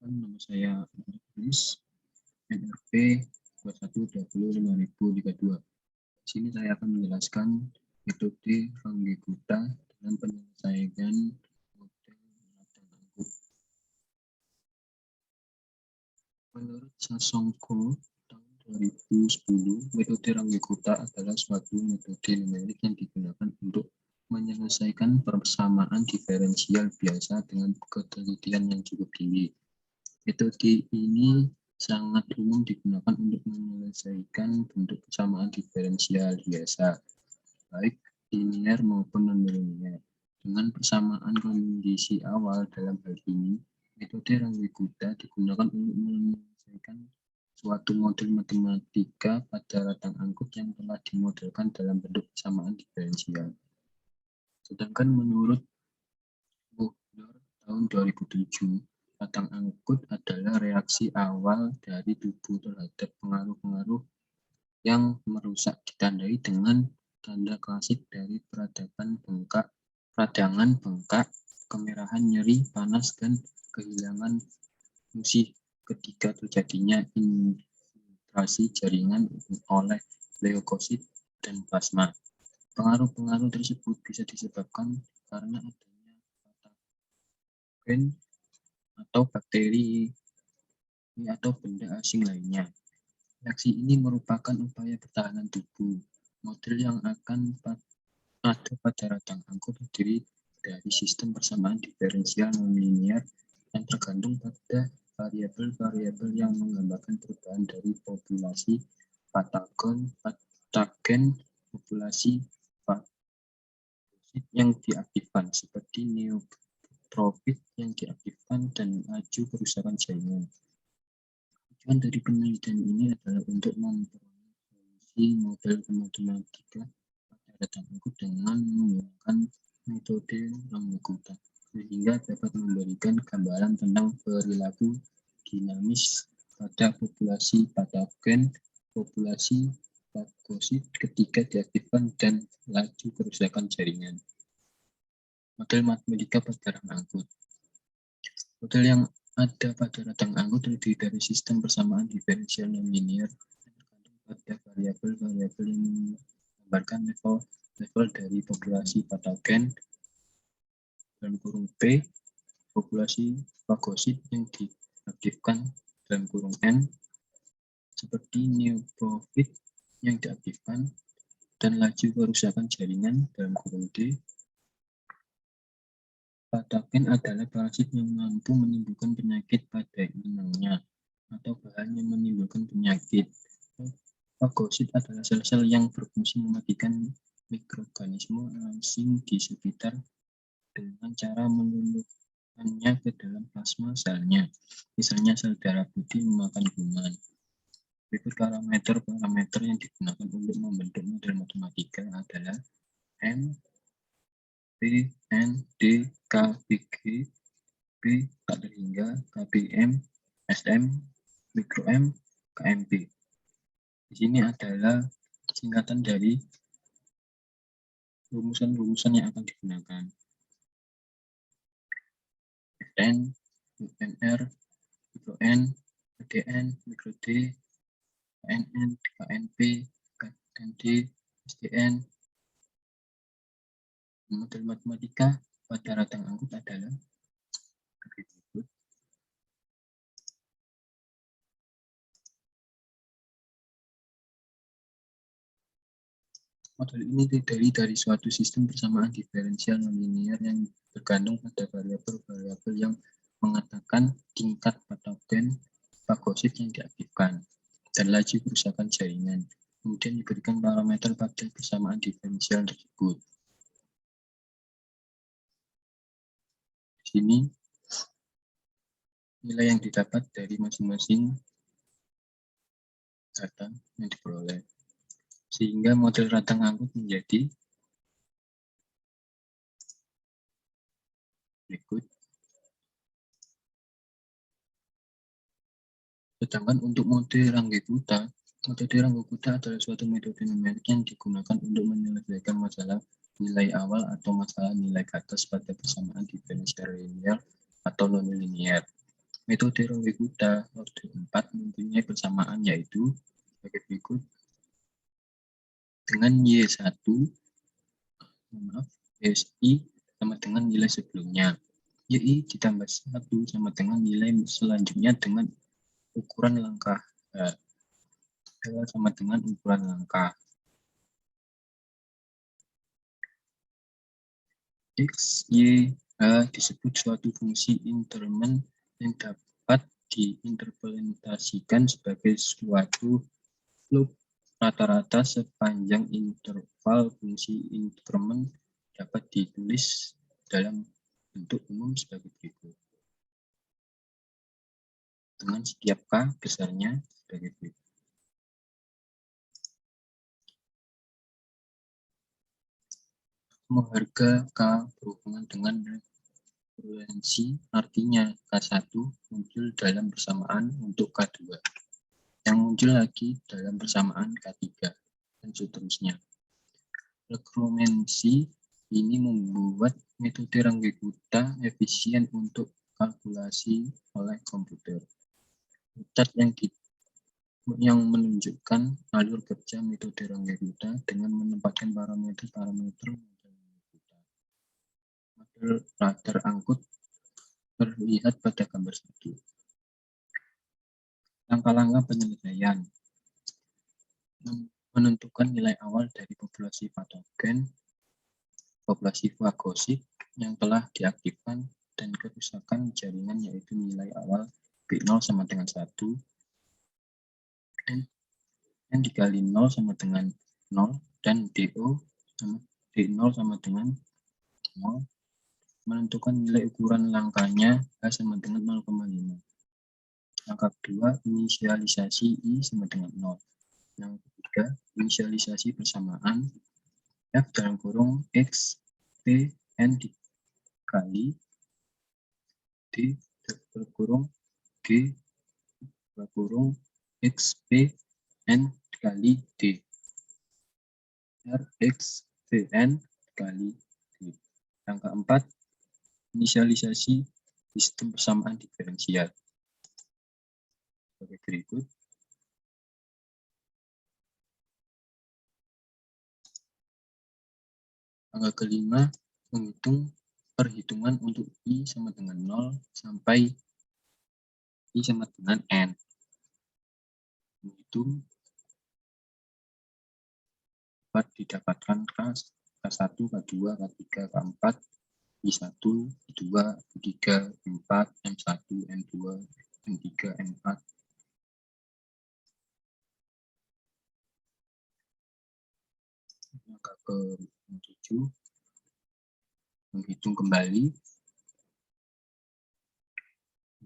Nama saya Agus, NRP 21205032. Di sini saya akan menjelaskan metode Ranggekuta dalam penyelesaian model radang angkut. Menurut Sasongko tahun 2010, metode Ranggekuta adalah suatu metode numerik yang digunakan untuk menyelesaikan persamaan diferensial biasa dengan ketelitian yang cukup tinggi. Metode ini sangat umum digunakan untuk menyelesaikan bentuk persamaan diferensial biasa, baik linear maupun non-linear. Dengan persamaan kondisi awal dalam hal ini, metode Ranggekuta digunakan untuk menyelesaikan suatu model matematika pada radang angkut yang telah dimodelkan dalam bentuk persamaan diferensial. Sedangkan menurut Buchner tahun 2007, radang angkut adalah reaksi awal dari tubuh terhadap pengaruh-pengaruh yang merusak ditandai dengan tanda klasik dari peradangan bengkak, kemerahan, nyeri, panas, dan kehilangan fungsi ketika terjadinya infiltrasi jaringan oleh leukosit dan plasma. Pengaruh-pengaruh tersebut bisa disebabkan karena adanya patogen atau bakteri atau benda asing lainnya. Reaksi ini merupakan upaya pertahanan tubuh. Model yang akan ada pada radang angkut terdiri dari sistem persamaan diferensial non-linear yang tergantung pada variabel-variabel yang menggambarkan perubahan dari populasi patogen, populasi patosit yang diaktifkan seperti neutrofil yang diaktifkan dan laju kerusakan jaringan. Tujuan dari penelitian ini adalah untuk memperoleh solusi model matematika pada radang angkut dengan menggunakan metode Ranggekuta, sehingga dapat memberikan gambaran tentang perilaku dinamis pada populasi patogen, populasi fagosit ketika diaktifkan, dan laju kerusakan jaringan. Model matematika pada radang angkut. Model yang ada pada radang angkut terdiri dari sistem persamaan diferensial non-linear yang tergantung pada variabel-variabel yang menggambarkan level dari populasi patogen dalam kurung P, populasi fagosit yang diaktifkan dalam kurung N, seperti neutrofil yang diaktifkan, dan laju kerusakan jaringan dalam kurung D. Patogen adalah parasit yang mampu menimbulkan penyakit pada inangnya atau bahan yang menimbulkan penyakit. Fagosit adalah sel-sel yang berfungsi mematikan mikroorganisme asing di sekitar dengan cara menelurkannya ke dalam plasma selnya. Misalnya sel darah putih memakan kuman. Berikut parameter yang digunakan untuk membentuk model matematika adalah M, P, N, D, K, G, P, tak terhingga, KBM, SM, mikro M, KMP. Di sini adalah singkatan dari rumusan-rumusan yang akan digunakan. N, UNR, mikro N, KDN, mikro D, KNN, KNP, KND, SDN. Model matematika pada radang angkut adalah berikut. Model ini terdiri dari suatu sistem persamaan diferensial non-linear yang tergantung pada variabel-variabel yang mengatakan tingkat patogen fagosit yang diaktifkan dan laju kerusakan jaringan. Kemudian diberikan parameter pada persamaan diferensial tersebut. Di sini nilai yang didapat dari masing-masing data yang diperoleh, sehingga model radang angkut menjadi berikut. Sedangkan untuk metode Ranggekuta adalah suatu metode numerik yang digunakan untuk menyelesaikan masalah nilai awal atau masalah nilai ke atas pada persamaan diferensial linear atau non-linear. Metode Ronggekuta Orde 4 mempunyai persamaan yaitu sebagai berikut. Dengan Y1, YI sama dengan nilai sebelumnya. YI ditambah 1 sama dengan nilai selanjutnya dengan ukuran langkah. Sama dengan ukuran langkah. X, Y, H disebut suatu fungsi intermen yang dapat diinterpretasikan sebagai suatu loop rata-rata sepanjang interval fungsi intermen dapat ditulis dalam bentuk umum sebagai berikut. Dengan setiap K besarnya sebagai berikut. Harga K berhubungan dengan frekuensi, artinya K1 muncul dalam bersamaan untuk K2, yang muncul lagi dalam bersamaan K3, dan seterusnya. Frekuensi ini membuat metode Ronggekuta efisien untuk kalkulasi oleh komputer. Metode yang menunjukkan alur kerja metode Ronggekuta dengan menempatkan parameter model radar angkut terlihat pada gambar 1. Langkah-langkah penyelesaian. Menentukan nilai awal dari populasi patogen, populasi fagosit yang telah diaktifkan, dan kerusakan jaringan yaitu nilai awal B0 sama dengan 1, N dikali 0 sama dengan 0, dan DO sama D0 sama dengan 0. Menentukan nilai ukuran langkahnya H sama dengan 0,5. Langkah kedua, inisialisasi I sama dengan 0. Yang ketiga, inisialisasi persamaan F dalam kurung X, P, N dikali D dalam kurung G dalam kurung X, P, N dikali D. R, X, P, N dikali D. Langkah 4, inisialisasi sistem persamaan diferensial. Sebagai berikut. Langkah kelima, menghitung perhitungan untuk I sama dengan 0 sampai I sama dengan N. Menghitung dapat didapatkan K1, K2, K3, K4, I1, I2, I3, I4, M1, M2, M3, M4. Langkah ke-7, menghitung kembali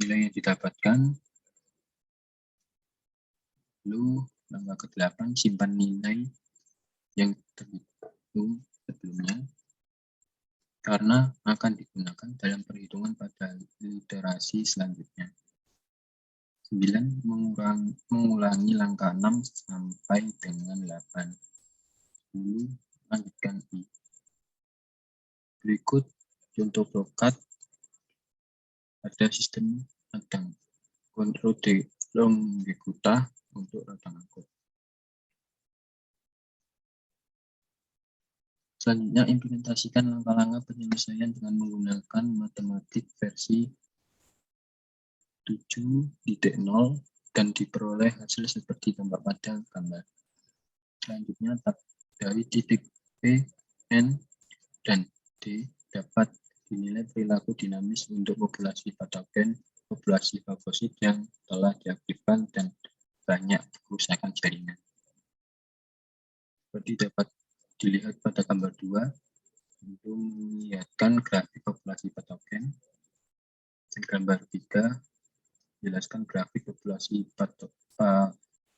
nilai yang didapatkan. Lalu langkah ke-8, simpan nilai yang terhitung sebelumnya karena akan digunakan dalam perhitungan pada iterasi selanjutnya. 9. Mengulangi langkah 6 sampai dengan 8. 10. Lanjutkan I. Berikut contoh brokat pada sistem radang Ronggekuta untuk radang angkut. Selanjutnya, implementasikan langkah-langkah penyelesaian dengan menggunakan matematik versi 7.0 dan diperoleh hasil seperti tampak pada gambar. Selanjutnya, dari titik P, N, dan D dapat dinilai perilaku dinamis untuk populasi patogen, populasi fagosit yang telah diaktifkan, dan banyak kerusakan jaringan. Seperti dapat dilihat pada gambar 2, untuk melihatkan grafik populasi patogen. Dan gambar 3 menjelaskan grafik populasi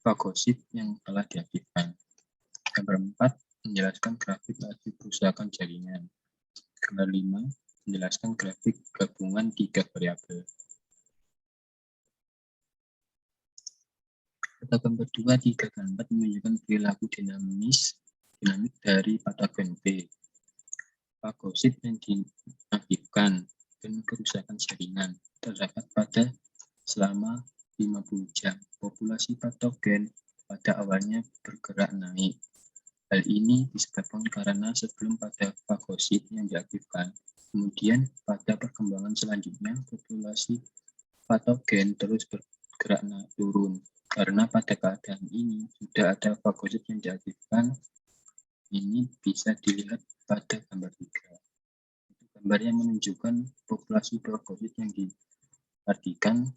fagosit yang telah diaktifkan. Gambar 4 menjelaskan grafik laju kerusakan jaringan. Gambar 5 menjelaskan grafik gabungan 3 variabel. Pada gambar 2, 3 gambar menunjukkan perilaku dinamik dari patogen B, fagosit yang diaktifkan, dan kerusakan jaringan terdapat pada selama 50 jam. Populasi patogen pada awalnya bergerak naik. Hal ini disebabkan karena sebelum pada fagosit yang diaktifkan, kemudian pada perkembangan selanjutnya populasi patogen terus bergerak turun. Karena pada keadaan ini sudah ada fagosit yang diaktifkan, ini bisa dilihat pada gambar 3. Gambar yang menunjukkan populasi fagosit yang diaktifkan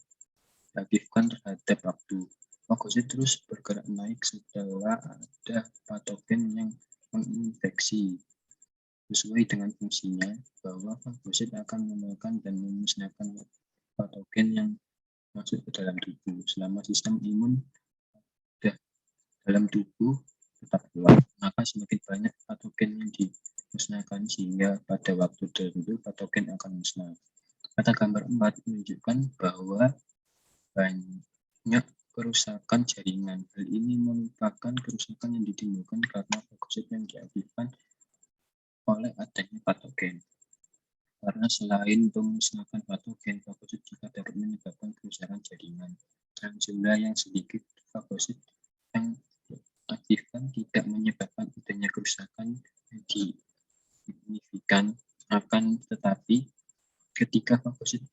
terhadap waktu. Fagosit terus bergerak naik setelah ada patogen yang menginfeksi. Sesuai dengan fungsinya, bahwa fagosit akan memakan dan memusnahkan patogen yang masuk ke dalam tubuh selama sistem imun dalam tubuh tetap kuat. Maka semakin banyak patogen yang dimusnahkan sehingga pada waktu tertentu patogen akan musnah. Pada gambar 4 menunjukkan bahwa banyak kerusakan jaringan. Hal ini merupakan kerusakan yang ditimbulkan karena fagosit yang diaktifkan oleh adanya patogen. Karena selain memusnahkan patogen, fagosit juga dapat menyebabkan kerusakan jaringan. Dan jumlah yang sedikit fagosit yang diaktifkan tidak menyebabkan adanya kerusakan yang signifikan. Akan tetapi, ketika fagosit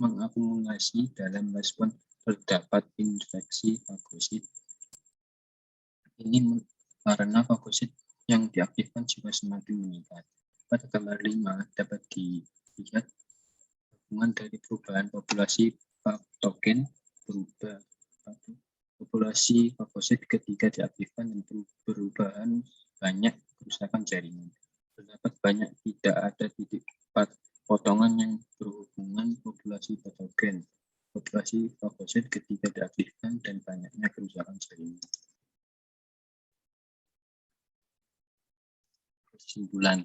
mengakumulasi dalam respon terdapat infeksi fagosit. Ini karena fagosit yang diaktifkan juga semakin meningkat. Pada gambar 5 dapat dilihat hubungan dari perubahan populasi patogen berubah. Populasi fagosit ketika diaktifkan dan perubahan banyak kerusakan jaringan. Terdapat banyak tidak ada titik potongan yang berhubungan populasi patogen, populasi fagosit ketika diaktifkan dan banyaknya kerusakan jaringan. Kesimpulan,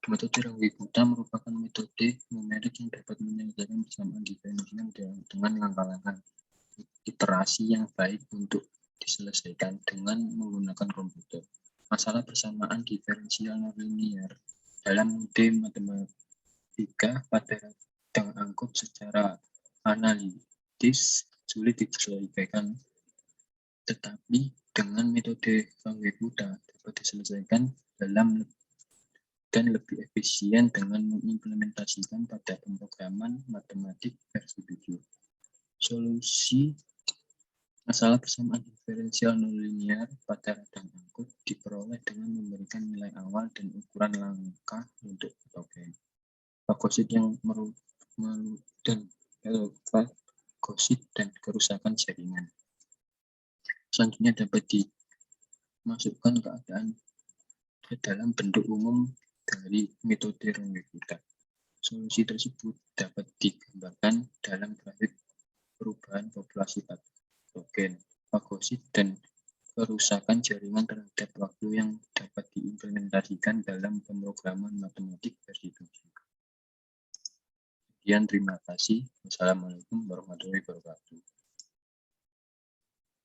metode Ranggay-Buta merupakan metode numerik yang dapat menyelesaikan persamaan diferensial dengan langkah-langkah iterasi yang baik untuk diselesaikan dengan menggunakan komputer. Masalah persamaan diferensial nonlinear dalam mode matematika pada radang angkut secara analitis sulit diselesaikan, tetapi dengan metode Ranggay-Buta dapat diselesaikan dan lebih efisien dengan mengimplementasikan pada pemrograman matematik versi 7. Solusi masalah persamaan diferensial nonlinear pada radang angkut diperoleh dengan memberikan nilai awal dan ukuran langkah untuk patogen fagosit yang fagosit dan kerusakan jaringan. Selanjutnya dapat dimasukkan keadaan ke dalam bentuk umum dari metode Ranggay-Buta. Solusi tersebut dapat digambarkan dalam grafik perubahan populasi patogen, fagosit, dan kerusakan jaringan terhadap waktu yang dapat diimplementasikan dalam pemrograman matematik versi 7. Sekian, terima kasih. Wassalamualaikum warahmatullahi wabarakatuh.